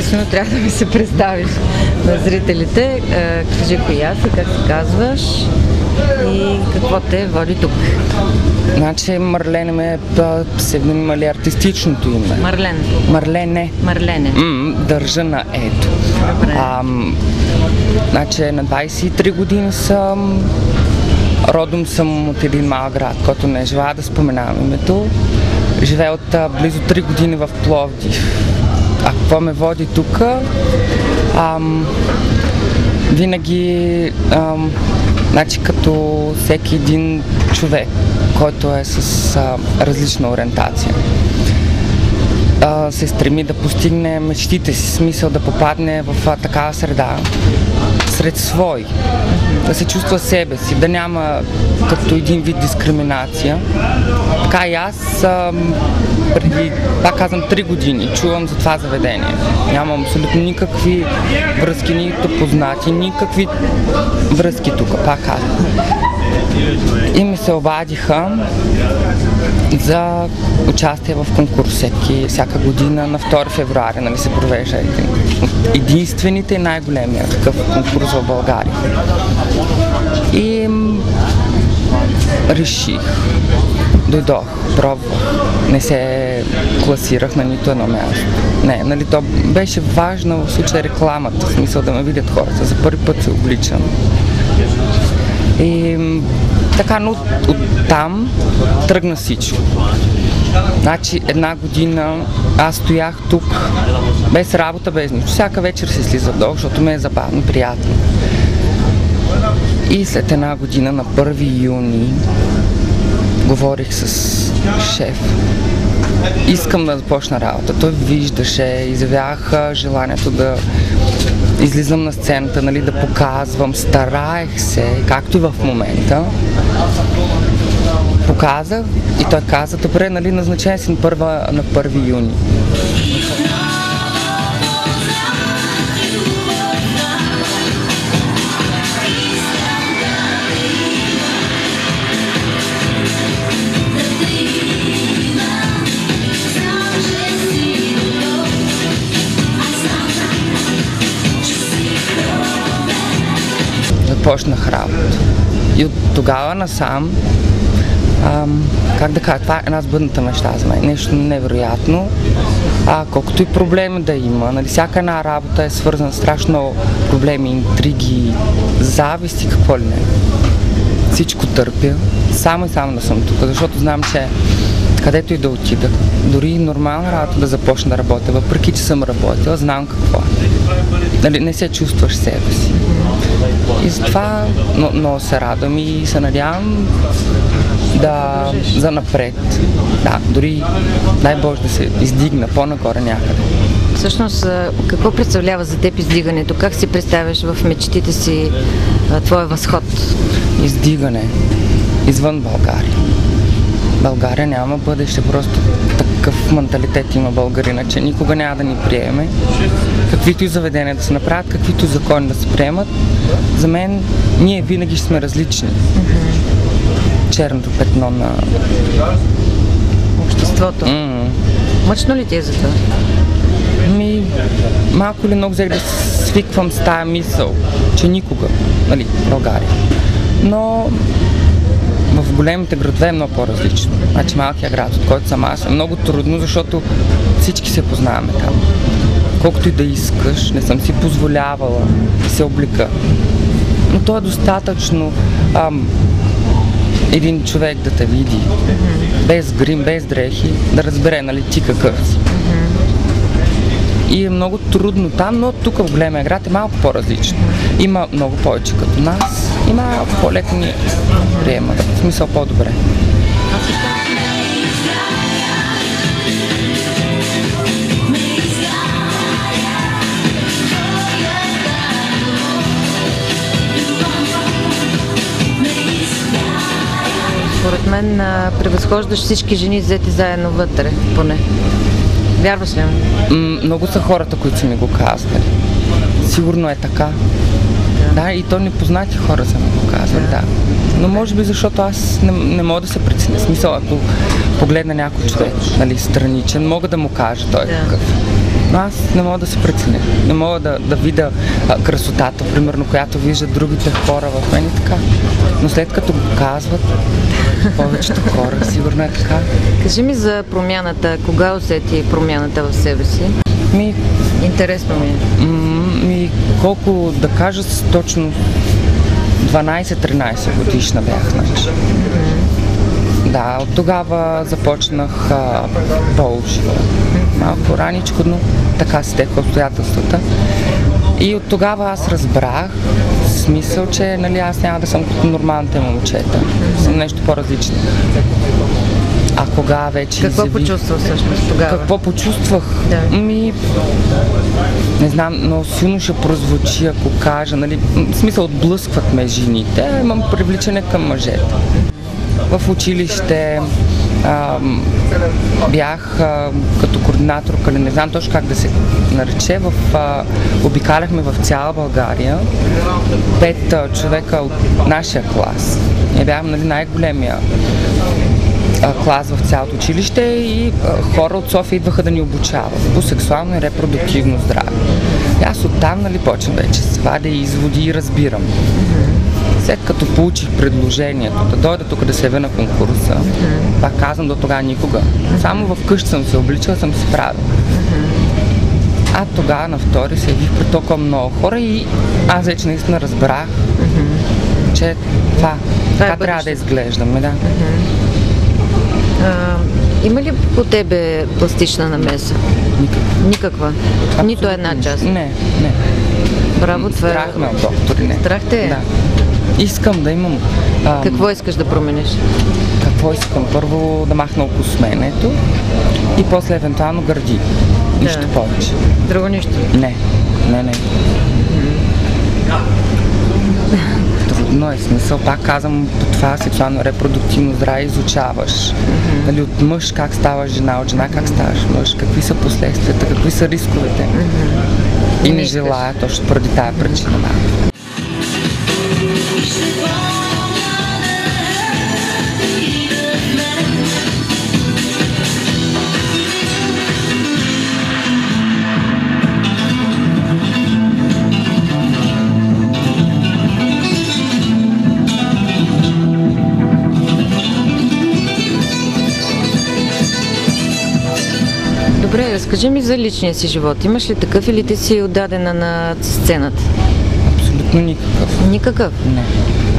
естествено трябва да ми се представиш на зрителите. Кажи коя си, как се казваш и какво те води тук. Значи Марлене ме псевдоним или артистичното име. Марлен. Марлене. Марлене. Държа на ето. Значи на 23 години съм. Родом съм от един малък град, който не желая да споменавам името. Живея от близо 3 години в Пловдив. А какво ме води тук? Винаги, значи като всеки един човек, който е с различна ориентация, се стреми да постигне мечтите си, смисъл да попадне в такава среда, сред свои, да се чувства себе си, да няма като един вид дискриминация. Така и аз преди, пак казвам, 3 години чувам за това заведение. Нямам абсолютно никакви връзки, нито познати, никакви връзки тук, пак казвам. И ми се обадиха за участие в конкурс. Всяка година на 2 февруари, нали, се провежда единствените и най-големия такъв конкурс в България. И реших, дойдох, пробвах, не се класирах на нито едно място. Не, нали, то беше важно в случая рекламата, в смисъл да ме видят хората. За първи път се обличам. И така, но оттам тръгна всичко. Значи 1 година аз стоях тук, без работа, без нищо. Всяка вечер се слиза долу, защото ме е забавно, приятно. И след 1 година, на 1 юни, говорих с шеф. Искам да започна работа. Той виждаше, изявях желанието да излизам на сцената, нали, да показвам, стараех се, както и в момента. Показах и той каза, добре, нали, назначен си на 1 юни. Започнах работа. И от тогава насам, как да кажа, това е една сбъдната мечта за мен, нещо невероятно. Колкото и проблеми да има, нали, всяка една работа е свързана с страшно много проблеми, интриги, зависти, какво ли не. Всичко търпя, само и само да съм тук, защото знам, че където и да отида, дори нормална работа да започна да работя, въпреки че съм работила, знам какво е. Нали, не се чувстваш себе си. И затова много се радвам и се надявам да занапред. Да, дори дай Боже да се издигна по-нагоре някъде. Всъщност, какво представлява за теб издигането? Как си представяш в мечтите си твоя възход? Издигане извън България. България няма бъдеще, просто такъв менталитет има българина, че никога няма да ни приеме. Каквито и заведения да се направят, каквито закони да се приемат, за мен ние винаги ще сме различни. Черното петно на обществото. Мъчно ли ти е за това? Малко или много взех да свиквам с тая мисъл, че никога, нали, България. Но в големите градове е много по-различно. Значи малкият град, от който съм аз, е много трудно, защото всички се познаваме там. Колкото и да искаш, не съм си позволявала да се облика. Но то е достатъчно един човек да те види, без грим, без дрехи, да разбере, нали, ти какъв си. И е много трудно там, но тук в големия град е малко по-различно. Има много повече като нас, има малко по-леко ни приема, в смисъл по-добре. Според мен превъзхождаш всички жени взети заедно вътре, поне. Вярваш ли? Много са хората, които са ми го казвали. Сигурно е така. Да, и то непознати хора са ми го казвали, да. Но може би защото аз не мога да се преценя. Смисъл, ако погледна някой човек, нали, страничен, мога да му кажа той какъв. Но аз не мога да се преценя. Не мога да видя красотата, примерно, която виждат другите хора в мен и така. Но след като го казват, повечето хора, сигурно е така. Кажи ми за промяната. Кога усети промяната в себе си? Интересно ми е. Колко да кажа точно 12-13 годишна бях, значи. Да, от тогава започнах по-живо. Малко раничко, но така стеха обстоятелствата. И от тогава аз разбрах смисъл, че нали, аз няма да съм като нормалните момчета. Съм нещо по-различно. А кога вече Какво почувства всъщност тогава? Какво почувствах? Да. Не знам, но силно ще прозвучи, ако кажа, нали, в смисъл отблъскват ме жените, имам привличане към мъжете. В училище бях като координаторка, не знам точно как да се нарече, обикаляхме в цяла България 5 човека от нашия клас. Ние бяхме нали, най-големия клас в цялото училище и хора от София идваха да ни обучават по сексуално и репродуктивно здраве. И аз оттам нали, почвам вече с вадя изводи и разбирам. След като получих предложението да дойда тук да се явя на конкурса, пак казвам до тогава никога. Само в къщи съм се обличала, съм се правила. А тогава на втори се явих при толкова много хора и аз вече наистина разбрах, че това трябва да изглеждаме. Да. Има ли по тебе пластична намеса? Никаква? Нито една част? Не. Браво, това е... Страх ме от доктори, не. Страх те е? Да. Искам да имам... Какво искаш да промениш? Какво искам? Първо да махна окосменето и после евентуално гърди. Нищо повече. Друго нищо? Не. Трудно е смисъл. Пак казвам, по това сексуално репродуктивно здраве изучаваш. Нали, от мъж как ставаш жена, от жена как ставаш мъж, какви са последствията, какви са рисковете. И не желая точно поради тая причина. Добре, разкажи ми за личния си живот. Имаш ли такъв или ти си отдадена на сцената? Абсолютно никакъв. Никакъв? Не.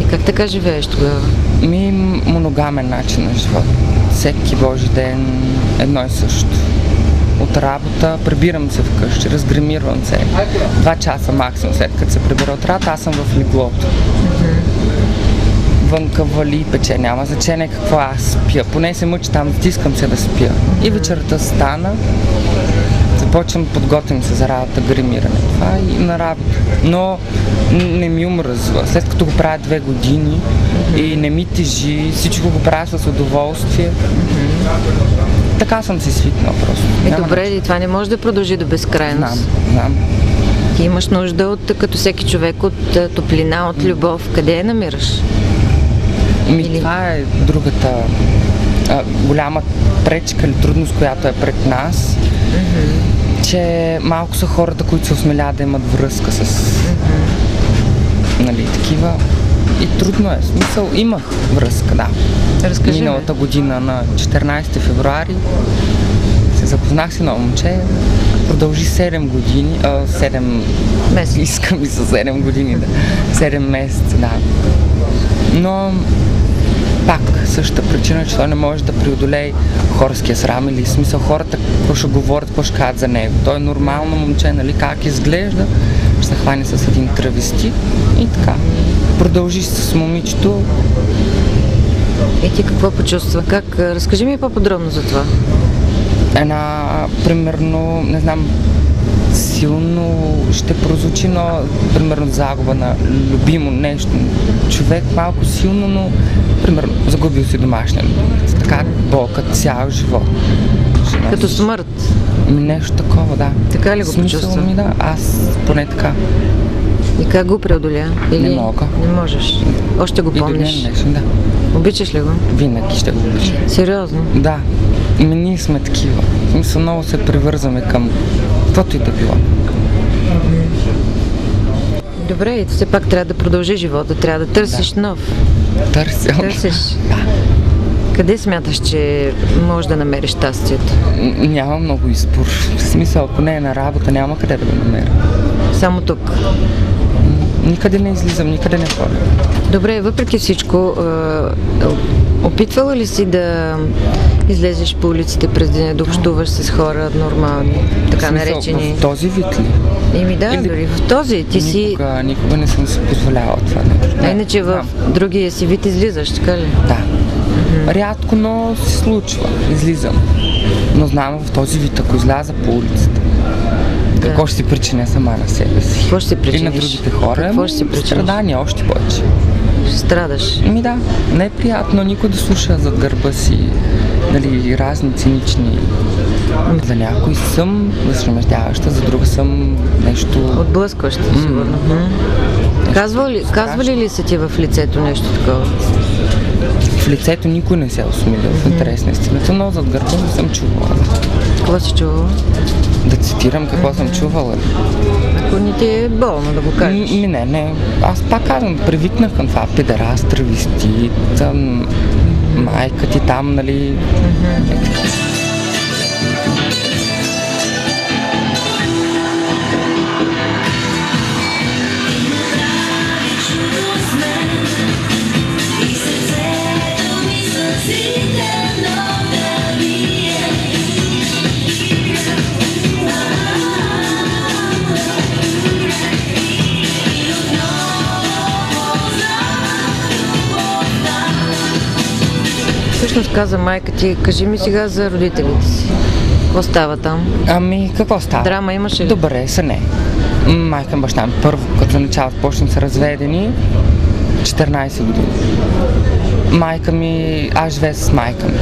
И как така живееш тогава? Моногамен начин на живот. Всеки Божи ден едно и също. От работа прибирам се вкъщи, разгримирам се. 2 часа максимум след като се прибера от работа, аз съм в леглото. Вънка вали и пече, няма значение какво аз спя. Поне се мъча там, стискам се да спя. И вечерта стана, започвам, подготвям се за работа, гримиране. Това и на работа. Но не ми умръзва. След като го правя 2 години и не ми тежи, всичко го правя с удоволствие. Така съм си свикнал просто. Добре, и това не може да продължи до безкрайност. Знам. Ти имаш нужда от, като всеки човек, от топлина, от любов. Къде я намираш? Това е другата голяма пречка или трудност, която е пред нас, че малко са хората, които се осмеляват да имат връзка с нали, такива. И трудно е. Смисъл, имах връзка, да. Разкажи Миналата година на 14 февруари се запознах с едно момче. Продължи 7 години, 7 месеца. Искам и за 7 години, да. 7 месеца, да. Но пак същата причина, че той не може да преодолее хорския срам или смисъл хората, какво ще говорят, какво ще кажат за него. Той е нормално момче, нали, как изглежда, ще се хване с един травести и така. Продължи с момичето. И ти какво почувства? Разкажи ми по-подробно за това. Примерно, не знам, силно ще прозвучи, но примерно загуба на любимо нещо. Човек малко силно, но примерно загубил си домашния любимец. Така болка цял живот. Като смърт? Нещо такова, да. Така ли го почувства? Да, аз поне така. И как го преодоля? Не мога. Не можеш? Още го помниш? И до днес, да. Обичаш ли го? Винаги ще го обичам. Сериозно? Да. Ние сме такива. Много се привързваме към каквото и да било. Добре, и все пак трябва да продължи живота, трябва да търсиш нов. Търсиш. Да. Къде смяташ, че можеш да намериш щастието? Няма много избор. В смисъл, ако не е на работа, няма къде да го намеря. Само тук. Никъде не излизам, никъде не ходя. Добре, въпреки всичко, опитвала ли си да излезеш по улиците през деня, да общуваш с хора нормални, така наречени? В този вид ли? Дори в този. Никога не съм си позволявала това нещо. А иначе в другия си вид излизаш, така ли? Да. Рядко, но се случва. Излизам. Но знам в този вид, ако изляза по улицата, какво ще си причиня сама на себе си. Какво ще си причиниш? И на другите хора. Какво ще си причиниш? Страдание, още повече. Ще страдаш? Да, не е приятно никой да слуша зад гърба си, нали, разни цинични. За някой съм възхищаваща, за друга съм нещо... Отблъскваща, сигурно. Казвали ли са ти в лицето нещо такова? В лицето никой не се е осмелил, в интерес на истината, но зад гърба не съм чувала. Какво си чувала? Да цитирам какво съм чувала. Ако не ти е болно да го кажеш. Не. Аз пак казвам, привикнах към това. Педерас, травестит, майка ти там, нали... Всъщност каза майка ти, кажи ми сега за родителите си. Какво става там? Какво става? Драма имаше ли? Добре са, не. Майка и баща ми първо, като за начало почнем са разведени, 14 години. Майка ми, аз живея с майка ми.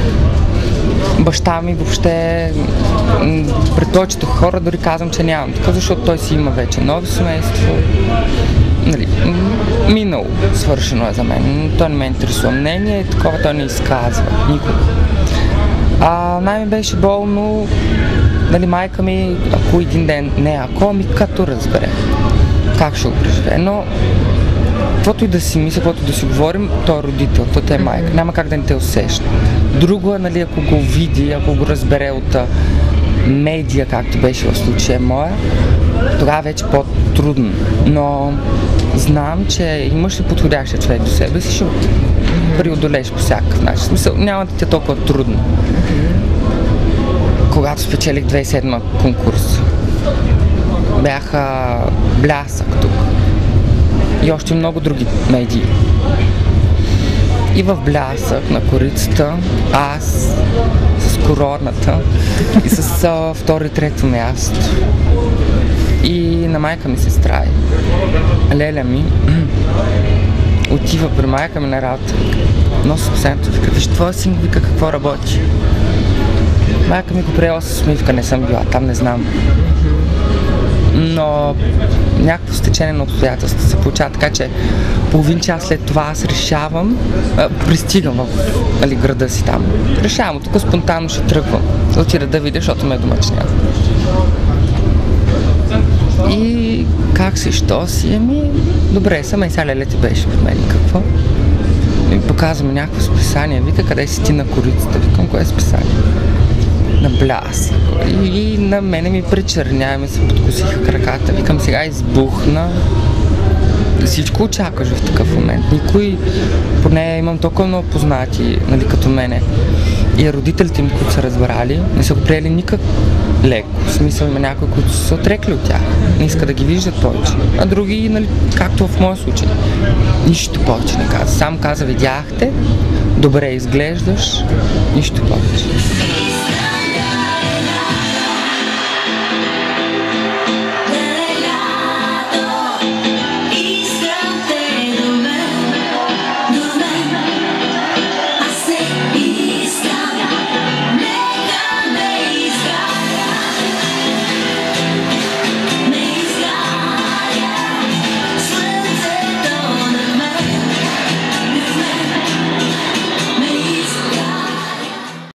Баща ми въобще, пред повечето хора дори казвам, че нямам така, защото той си има вече нови семейство. Нали, минало, свършено е за мен, той не ме интересува мнение, такова той не изказва, никога. Най-ми беше болно, нали, майка ми, ако един ден, като разбере как ще го преживее, но каквото и да си мисля, каквото да си говорим, той е родител, той е майка, няма как да не те усеща. Друго е, нали, ако го види, ако го разбере от медия, както беше в случая моя, тогава вече по-трудно, но знам, че имаш ли подходящия човек до себе си, ще преодолееш по всякакъв начин. В смисъл, няма да ти е толкова трудно. Когато спечелих 2007 конкурс, бяха Блясък тук и още много други медии. И в Блясък на корицата аз с короната и с второ и трето място. И на майка ми сестра, леля ми, отива при майка ми на работа. Носи писанието, вика, виж, твоя син, вика, какво работи. Майка ми го приела с усмивка, не съм била, там не знам. Но някакво стечение на обстоятелства се получава, така че половин час след това аз решавам, пристигам в града си там. Решавам, тук спонтанно ще тръгвам, да отида да видя, защото ме е домачня. И как си, що си? Добре, и сега леля ти беше при мен, какво? И показваме някакво списание, вика, къде си ти на корицата? Викам, кое е списание? На Блясък. И на мене ми причерня и ми се подкосиха краката. Викам, сега избухна. Всичко очакваш в такъв момент. Никой, поне имам толкова много познати, нали, като мене. И родителите им, които са разбрали, не са го приели никак леко. В смисъл има някои, които са отрекли от тях. Не искат да ги виждат повече. А други, нали, както в моя случай, нищо повече не каза. Сам каза, видяхте, добре изглеждаш, нищо повече.